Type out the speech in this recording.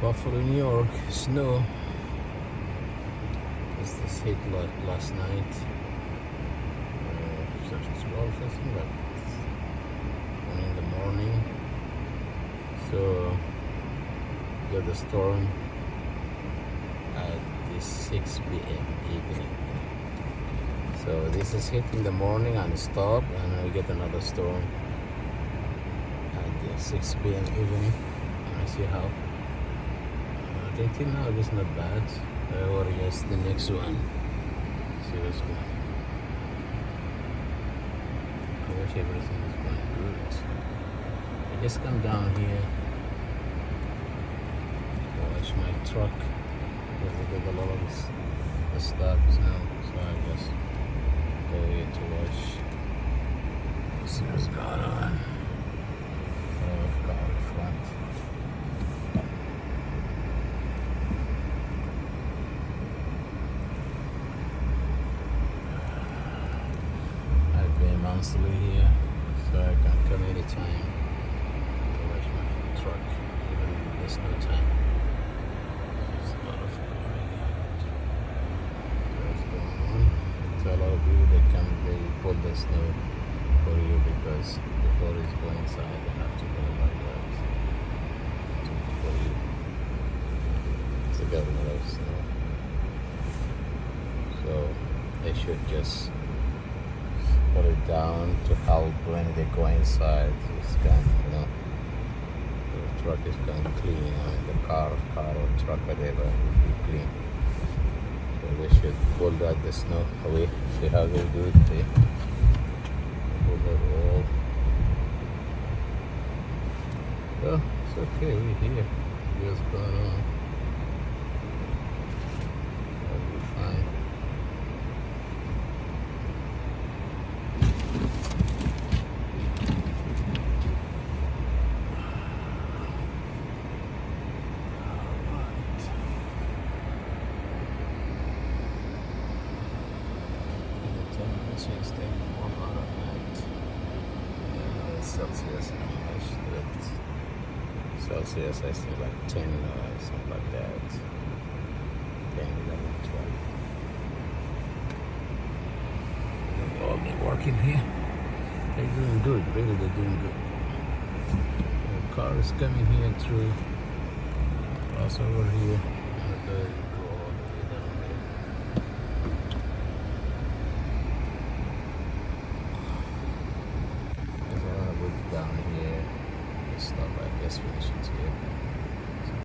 Buffalo, New York, snow. This hit like last night. 12, I think, like 1 in the morning. So got the storm at this 6 p.m. evening. So this is hit in the morning and stop, and we get another storm at the 6 p.m. evening. I see how. I think till now it's not bad. Or yes, the next one. See what's going on. I wish everything was going good. I just come down here to wash my truck because I got a lot of the stuff now. So I just go here to wash. See what's going on. Oh, car in front. Monthly here, so I can come anytime to wash my truck, even if there's no time. There's a lot of car here. What's going on? So a lot of people they come, they pull the snow for you because before it's going inside, they have to go like that to for you. It's a government of snow, so they should just put it down to help when they go inside. It's kind of, the truck is kind of clean, the car or truck, whatever, will be clean. So they should pull the snow away. See how they do it there. Pull that all. Well, it's okay, we're here. What's going on? That'll be fine. Tuesday, 4 Fahrenheit. Celsius, how much? Celsius, I think like 10 or something like that. 10, 11, 12. They've all been working here. They're doing good, really, they're doing good. The car is coming here through, cross over here.